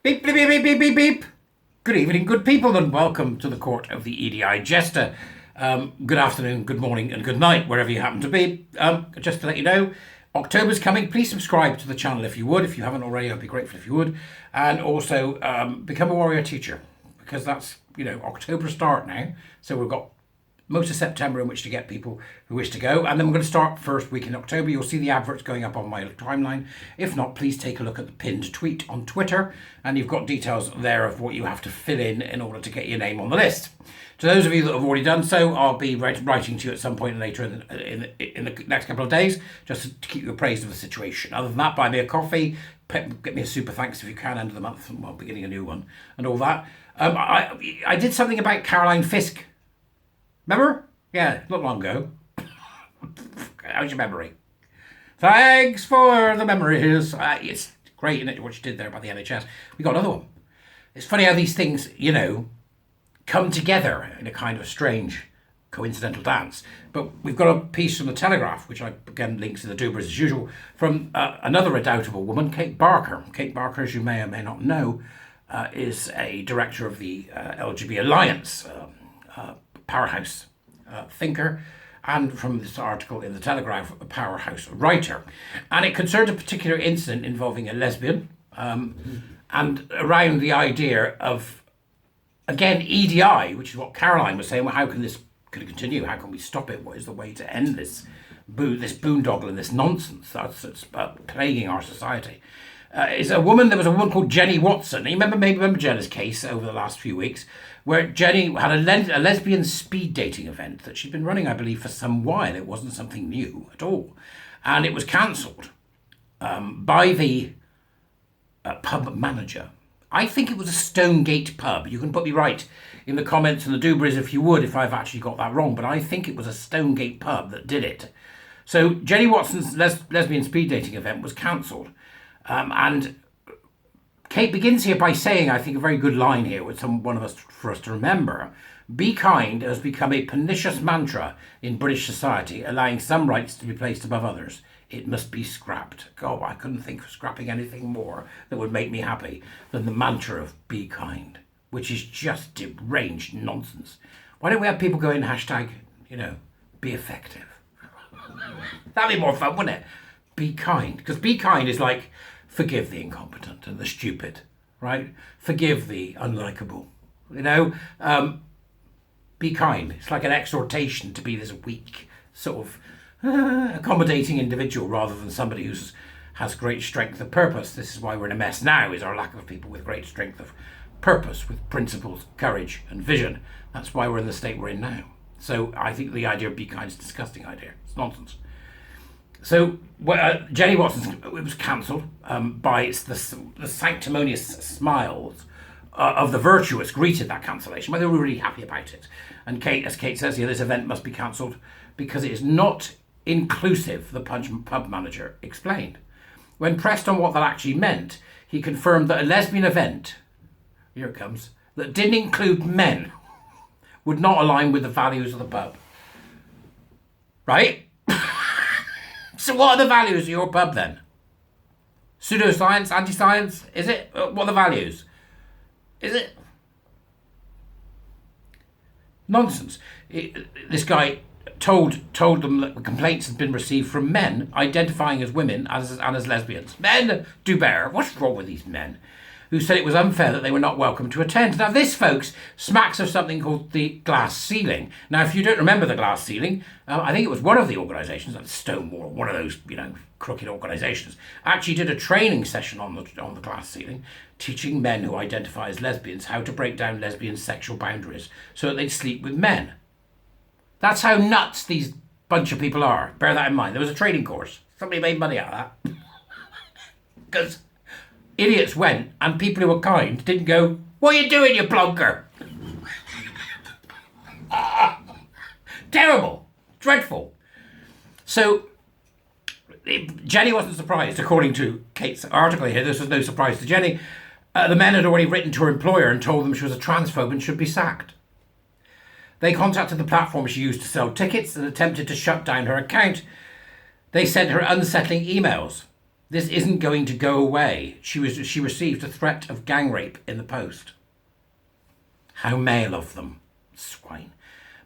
Beep, beep, beep, beep, beep, beep, beep. Good evening, good people, and welcome to the court of the EDI Jester. Good afternoon, good morning, and good night, wherever you happen to be. Just to let you know, October's coming. Please subscribe to the channel if you would. If you haven't already, I'd be grateful if you would. And also, become a warrior teacher, because that's, October start now. So we've got most of September in which to get people who wish to go. And then we're going to start first week in October. You'll see the adverts going up on my timeline. If not, please take a look at the pinned tweet on Twitter. And you've got details there of what you have to fill in order to get your name on the list. To those of you that have already done so, I'll be writing to you at some point later in the next couple of days, just to keep you appraised of the situation. Other than that, buy me a coffee, get me a super thanks if you can, end of the month, well, beginning a new one, and all that. I did something about Caroline Fisk. Remember? Yeah, not long ago. How's your memory? Thanks for the memories. It's great, isn't it, what you did there about the NHS. We got another one. It's funny how these things, come together in a kind of strange coincidental dance. But we've got a piece from the Telegraph, which I again links in the Dubras as usual, from another redoubtable woman, Kate Barker. Kate Barker, as you may or may not know, is a director of the LGBAlliance, powerhouse thinker, and from this article in the Telegraph, a powerhouse writer. And it concerned a particular incident involving a lesbian, and around the idea of, again, EDI, which is what Caroline was saying. Well, how can this continue? How can we stop it? What is the way to end this boondoggle and this nonsense that's plaguing our society? There was a woman called Jenny Watson. You remember Jenna's case over the last few weeks, where Jenny had a lesbian speed dating event that she'd been running, I believe, for some while. It wasn't something new at all. And it was cancelled by the pub manager. I think it was a Stonegate pub. You can put me right in the comments and the Dubras if you would, if I've actually got that wrong. But I think it was a Stonegate pub that did it. So Jenny Watson's lesbian speed dating event was cancelled. And Kate begins here by saying, I think, a very good line here with for us to remember. Be kind has become a pernicious mantra in British society, allowing some rights to be placed above others. It must be scrapped. God, I couldn't think of scrapping anything more that would make me happy than the mantra of be kind, which is just deranged nonsense. Why don't we have people go in hashtag, be effective? That'd be more fun, wouldn't it? Be kind. Because be kind is like forgive the incompetent and the stupid, right? Forgive the unlikable. Be kind. It's like an exhortation to be this weak, sort of accommodating individual rather than somebody who has great strength of purpose. This is why we're in a mess now, is our lack of people with great strength of purpose, with principles, courage and vision. That's why we're in the state we're in now. So I think the idea of be kind is a disgusting idea. It's nonsense. So Jenny Watson, it was cancelled by the sanctimonious smiles of the virtuous greeted that cancellation. Well, they were really happy about it. And as Kate says here, this event must be cancelled because it is not inclusive, the pub manager explained. When pressed on what that actually meant, he confirmed that a lesbian event, here it comes, that didn't include men would not align with the values of the pub. Right? So what are the values of your pub then? Pseudoscience, anti-science? Is it? What are the values? Is it? Nonsense. This guy told them that the complaints had been received from men identifying as women and as lesbians. Men do better. What's wrong with these men? Who said it was unfair that they were not welcome to attend. Now this, folks, smacks of something called the glass ceiling. Now, if you don't remember the glass ceiling, I think it was one of the organisations, like Stonewall, one of those, crooked organisations, actually did a training session on the glass ceiling, teaching men who identify as lesbians how to break down lesbian sexual boundaries so that they'd sleep with men. That's how nuts these bunch of people are. Bear that in mind. There was a training course. Somebody made money out of that. Because idiots went, and people who were kind didn't go, what are you doing, you plonker? Terrible. Dreadful. So, Jenny wasn't surprised, according to Kate's article here. This was no surprise to Jenny. The men had already written to her employer and told them she was a transphobe and should be sacked. They contacted the platform she used to sell tickets and attempted to shut down her account. They sent her unsettling emails. This isn't going to go away. She received a threat of gang rape in the post. How male of them. Swine.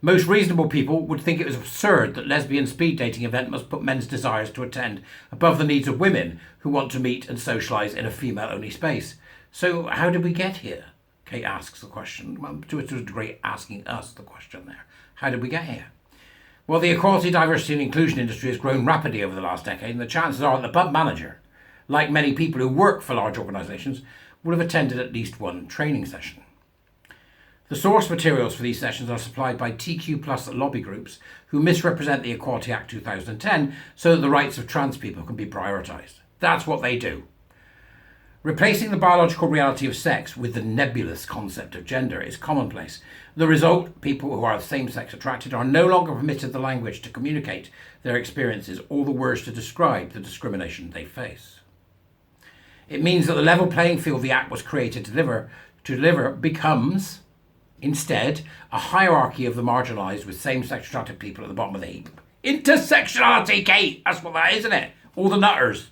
Most reasonable people would think it was absurd that lesbian speed dating event must put men's desires to attend above the needs of women who want to meet and socialise in a female-only space. So how did we get here? Kate asks the question. Well, to a degree, asking us the question there. How did we get here? Well, the equality, diversity and inclusion industry has grown rapidly over the last decade, and the chances are that the pub manager, like many people who work for large organisations, would have attended at least one training session. The source materials for these sessions are supplied by TQ Plus lobby groups who misrepresent the Equality Act 2010 so that the rights of trans people can be prioritised. That's what they do. Replacing the biological reality of sex with the nebulous concept of gender is commonplace. The result, people who are same-sex attracted are no longer permitted the language to communicate their experiences or the words to describe the discrimination they face. It means that the level playing field the Act was created to deliver becomes, instead, a hierarchy of the marginalised with same-sex attracted people at the bottom of the heap. Intersectionality, Kate! That's what that is, isn't it? All the nutters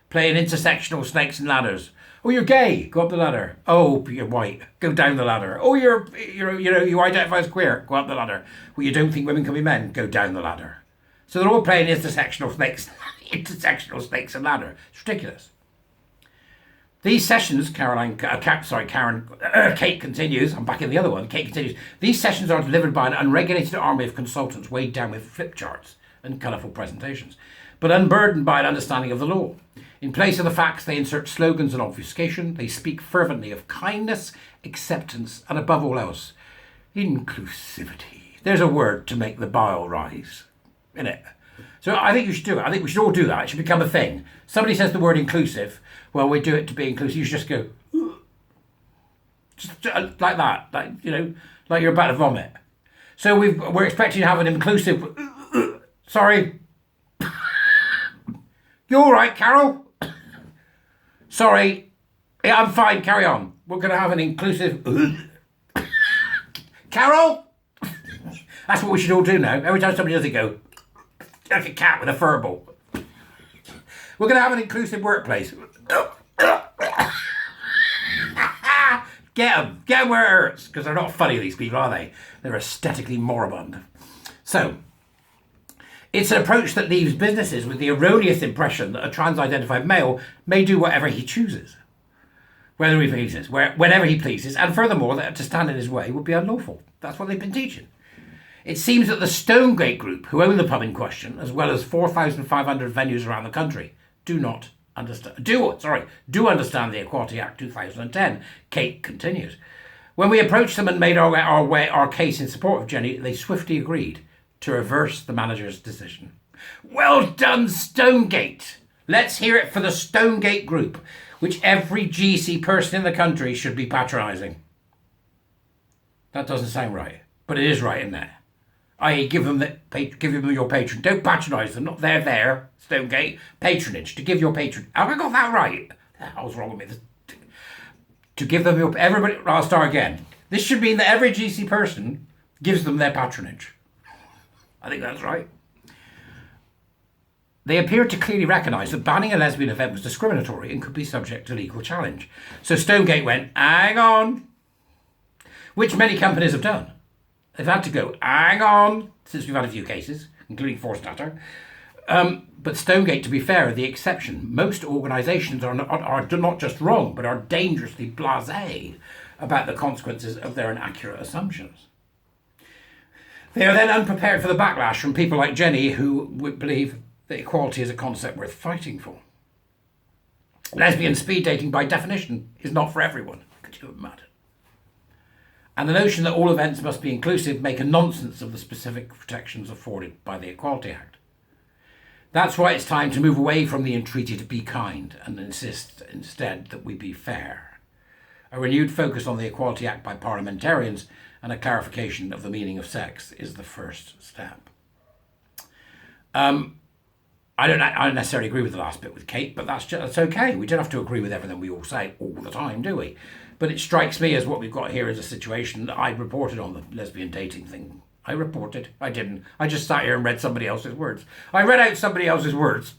playing intersectional snakes and ladders. Oh, you're gay, go up the ladder. Oh, you're white, go down the ladder. Oh, you identify as queer, go up the ladder. Well, you don't think women can be men, go down the ladder. So they're all playing intersectional snakes and ladder. It's ridiculous. These sessions, Kate continues, I'm back in the other one, Kate continues, these sessions are delivered by an unregulated army of consultants weighed down with flip charts and colourful presentations, but unburdened by an understanding of the law. In place of the facts, they insert slogans and obfuscation. They speak fervently of kindness, acceptance, and above all else, inclusivity. There's a word to make the bile rise, innit? So I think you should do it. I think we should all do that. It should become a thing. Somebody says the word inclusive. Well, we do it to be inclusive. You should just go, just like that, like you're about to vomit. So we're expecting to have an inclusive. Sorry. You all right, Carol? Sorry. Yeah, I'm fine. Carry on. We're going to have an inclusive. Carol. That's what we should all do now. Every time somebody does it, go like a cat with a furball. We're going to have an inclusive workplace. Get them where it hurts, because they're not funny, these people, are they? They're aesthetically moribund. So, it's an approach that leaves businesses with the erroneous impression that a trans-identified male may do whatever he chooses, whenever he pleases, and furthermore, that to stand in his way would be unlawful. That's what they've been teaching. It seems that the Stonegate Group, who own the pub in question, as well as 4,500 venues around the country, do understand the Equality Act 2010. Kate continues. When we approached them and made our case in support of Jenny, they swiftly agreed to reverse the manager's decision. Well done, Stonegate! Let's hear it for the Stonegate Group, which every GC person in the country should be patronising. That doesn't sound right, but it is right in there. I.e., give them your patron. Don't patronise them. Not there, Stonegate. Patronage. To give your patron. Have I got that right? What the hell's wrong with me? To give them your... Everybody... I'll start again. This should mean that every GC person gives them their patronage. I think that's right. They appeared to clearly recognise that banning a lesbian event was discriminatory and could be subject to legal challenge. So Stonegate went, hang on. Which many companies have done. They've had to go, hang on, since we've had a few cases, including Forstater. But Stonegate, to be fair, are the exception. Most organisations are not just wrong, but are dangerously blasé about the consequences of their inaccurate assumptions. They are then unprepared for the backlash from people like Jenny, who would believe that equality is a concept worth fighting for. Lesbian speed dating, by definition, is not for everyone. Could you imagine? And the notion that all events must be inclusive make a nonsense of the specific protections afforded by the Equality Act. That's why it's time to move away from the entreaty to be kind and insist instead that we be fair. A renewed focus on the Equality Act by parliamentarians and a clarification of the meaning of sex is the first step. I don't necessarily agree with the last bit with Kate, but that's okay. We don't have to agree with everything we all say all the time, do we? But it strikes me as what we've got here is a situation that I reported on the lesbian dating thing. I reported. I didn't. I just sat here and read somebody else's words. I read out somebody else's words.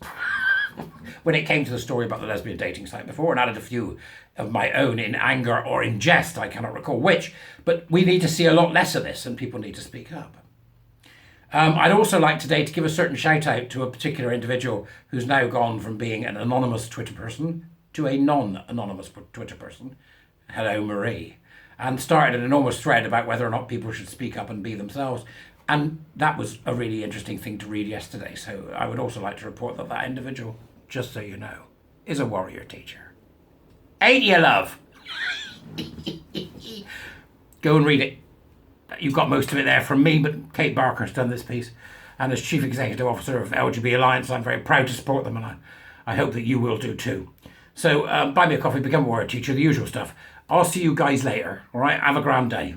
when it came to the story about the lesbian dating site before, and added a few of my own in anger or in jest. I cannot recall which, but we need to see a lot less of this, and people need to speak up. I'd also like today to give a certain shout out to a particular individual who's now gone from being an anonymous Twitter person to a non-anonymous Twitter person. Hello, Marie. And started an enormous thread about whether or not people should speak up and be themselves. And that was a really interesting thing to read yesterday. So I would also like to report that that individual, just so you know, is a warrior teacher. Ain't you, love? Go and read it. You've got most of it there from me, but Kate Barker's done this piece. And as Chief Executive Officer of LGBAlliance, I'm very proud to support them, and I hope that you will do too. So buy me a coffee, become a warrior teacher, the usual stuff. I'll see you guys later, all right? Have a grand day.